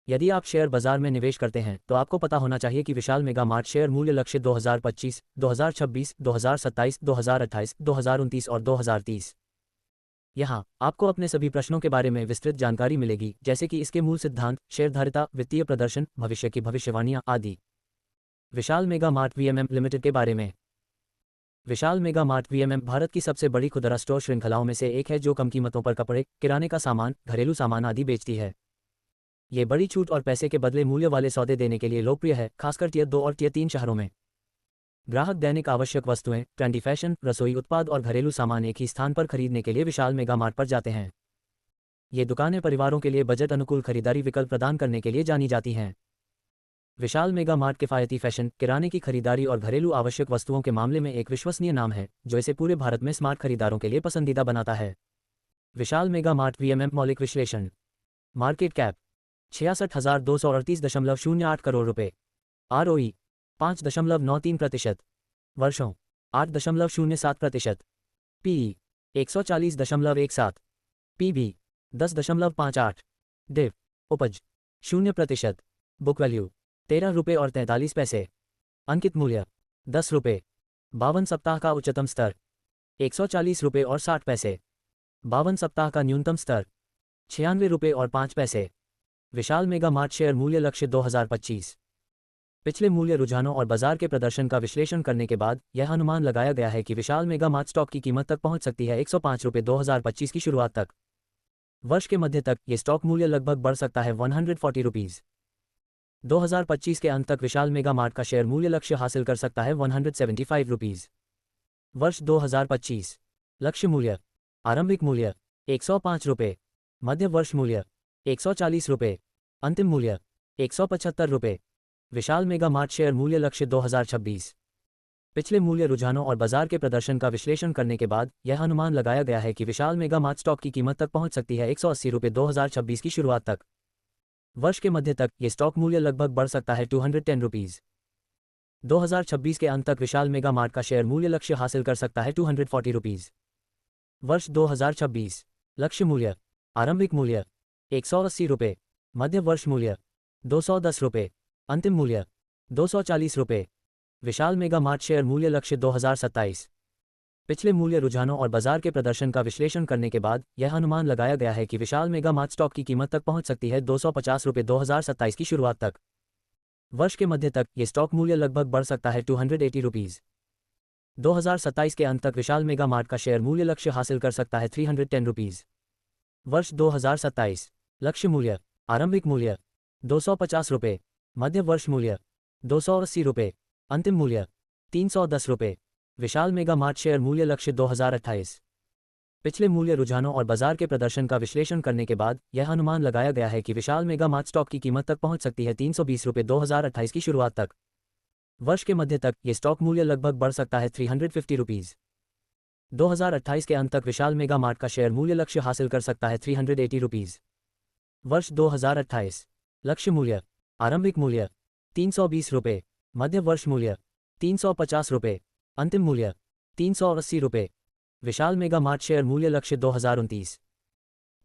यदि आप शेयर बाजार में निवेश करते हैं तो आपको पता होना चाहिए कि विशाल मेगा मार्ट शेयर मूल्य लक्ष्य 2025, 2026, 2027, 2028, 2029 और 2030। यहाँ आपको अपने सभी प्रश्नों के बारे में विस्तृत जानकारी मिलेगी, जैसे कि इसके मूल सिद्धांत, शेयरधारिता, वित्तीय प्रदर्शन, भविष्य की भविष्यवाणियां आदि। विशाल मेगा मार्ट वीएमएम लिमिटेड के बारे में। विशाल मेगा मार्ट वीएमएम भारत की सबसे बड़ी खुदरा स्टोर श्रृंखलाओं में से एक है जो कम कीमतों पर कपड़े, किराने का सामान, घरेलू सामान आदि बेचती है। ये बड़ी छूट और पैसे के बदले मूल्य वाले सौदे देने के लिए लोकप्रिय है, खासकर टियर 2 और टियर 3 शहरों में। ग्राहक दैनिक आवश्यक वस्तुएं, ट्रेंडी फैशन, रसोई उत्पाद और घरेलू सामान एक ही स्थान पर खरीदने के लिए विशाल मेगा मार्ट पर जाते हैं। ये दुकानें परिवारों के लिए बजट अनुकूल खरीदारी विकल्प प्रदान करने के लिए जानी जाती हैं। विशाल मेगा मार्ट किफ़ायती फैशन, किराने की खरीदारी और घरेलू आवश्यक वस्तुओं के मामले में एक विश्वसनीय नाम है, जो इसे पूरे भारत में स्मार्ट खरीदारों के लिए पसंदीदा बनाता है। विशाल मेगा मार्ट वीएमएम मौलिक विश्लेषण। मार्केट कैप 66,238.08 करोड़ रुपए। ROE 5.93%। वर्षों 8.07%। PE 140.17। PB 10.58। डिव उपज 0%। बुक वैल्यू 13 रुपये और 43 पैसे। अंकित मूल्य 10 रुपये। 52 सप्ताह का उच्चतम स्तर 140 रुपये और 60 पैसे। 52 सप्ताह का न्यूनतम स्तर 96 रुपये और 5 पैसे। विशाल मेगा मार्ट शेयर मूल्य लक्ष्य 2025। पिछले मूल्य रुझानों और बाजार के प्रदर्शन का विश्लेषण करने के बाद यह अनुमान लगाया गया है कि विशाल मेगा मार्ट स्टॉक की कीमत तक पहुंच सकती है 105 रुपये 2025 की शुरुआत तक। वर्ष के मध्य तक ये स्टॉक मूल्य लगभग बढ़ सकता है 140 रुपीज़। 2025 के अंत तक विशाल मेगा मार्ट का शेयर मूल्य लक्ष्य हासिल कर सकता है 175 रुपीज़। वर्ष 2025 लक्ष्य मूल्य। आरंभिक मूल्य 105 रुपये। मध्य वर्ष मूल्य 140 रुपये। अंतिम मूल्य 175 रुपये। विशाल मेगा मार्ट शेयर मूल्य लक्ष्य 2026। पिछले मूल्य रुझानों और बाजार के प्रदर्शन का विश्लेषण करने के बाद यह अनुमान लगाया गया है कि विशाल मेगा मार्ट स्टॉक की कीमत तक पहुंच सकती है 180 रुपये 2026 की शुरुआत तक। वर्ष के मध्य तक ये स्टॉक मूल्य लगभग बढ़ सकता है 210 रुपीज़। 2026 के अंत तक विशाल मेगा मार्ट का शेयर मूल्य लक्ष्य हासिल कर सकता है 240 रुपीज़। वर्ष 2026 लक्ष्य मूल्य। आरंभिक मूल्य 180 रुपये। मध्य वर्ष मूल्य 210 रुपये। अंतिम मूल्य 240 रुपये। विशाल मेगा मार्ट शेयर मूल्य लक्ष्य 2027। पिछले मूल्य रुझानों और बाजार के प्रदर्शन का विश्लेषण करने के बाद यह अनुमान लगाया गया है कि विशाल मेगा मार्ट स्टॉक की कीमत तक पहुंच सकती है 250 रुपये 2027 की शुरुआत तक। वर्ष के मध्य तक ये स्टॉक मूल्य लगभग बढ़ सकता है 280 रुपीज़। 2027 के अंत तक विशाल मेगा मार्ट का शेयर मूल्य लक्ष्य हासिल कर सकता है 310 रुपीज़। वर्ष 2027 लक्ष्य मूल्य। आरंभिक मूल्य 250 रुपये। मध्य वर्ष मूल्य 280 रुपये। अंतिम मूल्य 310 रुपये। विशाल मेगा मार्ट शेयर मूल्य लक्ष्य 2028। पिछले मूल्य रुझानों और बाजार के प्रदर्शन का विश्लेषण करने के बाद यह अनुमान लगाया गया है कि विशाल मेगा मार्ट स्टॉक की कीमत तक पहुंच सकती है 320 रुपये 2028 की शुरुआत तक। वर्ष के मध्य तक ये स्टॉक मूल्य लगभग बढ़ सकता है 350 रुपीज़। 2028 के अंत तक विशाल मेगा मार्ट का शेयर मूल्य लक्ष्य हासिल कर सकता है 380 रुपीज़। वर्ष 2028 लक्ष्य मूल्य। आरंभिक मूल्य 320 रुपये। मध्य वर्ष मूल्य 350 रुपये। अंतिम मूल्य 380 रुपये। विशाल मेगा मार्ट शेयर मूल्य लक्ष्य 2029।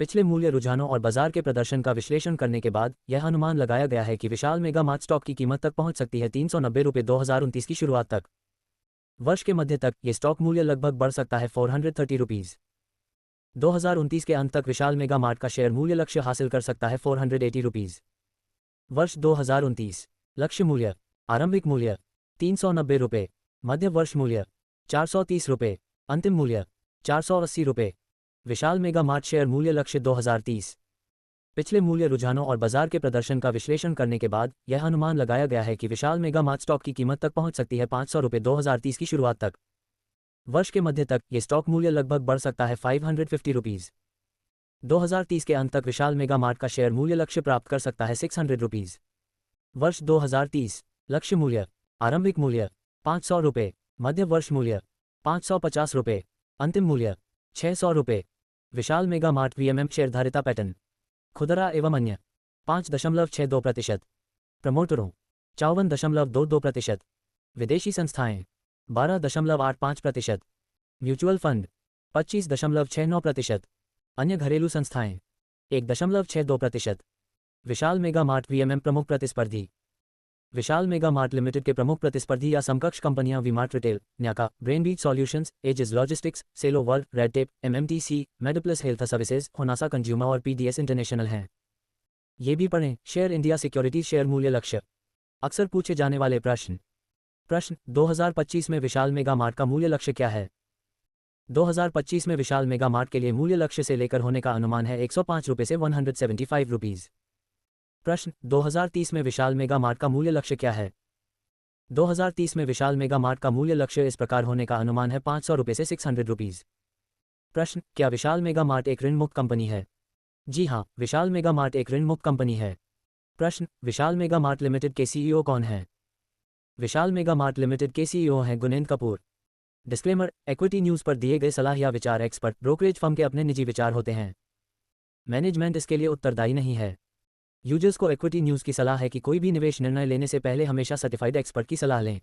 पिछले मूल्य रुझानों और बाजार के प्रदर्शन का विश्लेषण करने के बाद यह अनुमान लगाया गया है कि विशाल मेगा मार्ट स्टॉक की कीमत तक पहुंच सकती है 390 रुपये 2029 की शुरुआत तक। वर्ष के मध्य तक ये स्टॉक मूल्य लगभग बढ़ सकता है 430 रुपीज़। 2029 के अंत तक विशाल मेगा मार्ट का शेयर मूल्य लक्ष्य हासिल कर सकता है 480 रुपीज़। वर्ष 2029 लक्ष्य मूल्य। आरंभिक मूल्य 390 रुपये। मध्य वर्ष मूल्य 430 रुपये। अंतिम मूल्य 480 रुपये। विशाल मेगा मार्ट शेयर मूल्य लक्ष्य 2030। पिछले मूल्य रुझानों और बाजार के प्रदर्शन का विश्लेषण करने के बाद यह अनुमान लगाया गया है कि विशाल मेगा मार्ट स्टॉक की कीमत तक पहुंच सकती है 500 रुपये 2030 की शुरुआत तक। वर्ष के मध्य तक ये स्टॉक मूल्य लगभग बढ़ सकता है 550 रुपीज़। 2030 के अंत तक विशाल मेगा मार्ट का शेयर मूल्य लक्ष्य प्राप्त कर सकता है 600 रुपीज़। वर्ष 2030 लक्ष्य मूल्य। आरंभिक मूल्य 500 रुपये। मध्य वर्ष मूल्य 550 रुपये। अंतिम मूल्य 600 रुपये। विशाल मेगा मार्ट वीएमएम शेयरधारिता पैटर्न। खुदरा एवं अन्य 5.62%। प्रमोटरों 54.22%। विदेशी संस्थाएं 12.85%। Mutual fund 25.69%। अन्य घरेलू संस्थाएं 1.62%। विशाल मेगा मार्ट वीएमएम प्रमुख प्रतिस्पर्धी। विशाल मेगा मार्ट लिमिटेड के प्रमुख प्रतिस्पर्धी या समकक्ष कंपनियां VMart retail, Nykaa, Brainbees solutions, Aegis logistics, Cello world, Redtape, MMTC, Mediplus health services, Honasa consumer और पीडीएस इंटरनेशनल हैं। ये भी पढ़ें, शेयर इंडिया सिक्योरिटीज शेयर मूल्य लक्ष्य। अक्सर पूछे जाने वाले प्रश्न। 2025 में विशाल मेगा मार्ट का मूल्य लक्ष्य क्या है? 2025 में विशाल मेगा मार्ट के लिए मूल्य लक्ष्य से लेकर होने का अनुमान है 105 रुपये से 175 रुपीज़। 2030 में विशाल मेगा मार्ट का मूल्य लक्ष्य क्या है? 2030 में विशाल मेगा मार्ट का मूल्य लक्ष्य इस प्रकार होने का अनुमान है 500 रुपये से 600 रुपीज़। क्या विशाल मेगा मार्ट एक ऋण मुक्त कंपनी है? जी हाँ, विशाल मेगा मार्ट एक ऋण मुक्त कंपनी है। विशाल मेगा मार्ट लिमिटेड के सीईओ कौन है? विशाल मेगा मार्ट लिमिटेड के सीईओ हैं गुनेंद्र कपूर। डिस्क्लेमर, इक्विटी न्यूज़ पर दिए गए सलाह या विचार एक्सपर्ट ब्रोकरेज फर्म के अपने निजी विचार होते हैं। मैनेजमेंट इसके लिए उत्तरदायी नहीं है। यूजर्स को इक्विटी न्यूज़ की सलाह है कि कोई भी निवेश निर्णय लेने से पहले हमेशा सर्टिफाइड एक्सपर्ट की सलाह लें।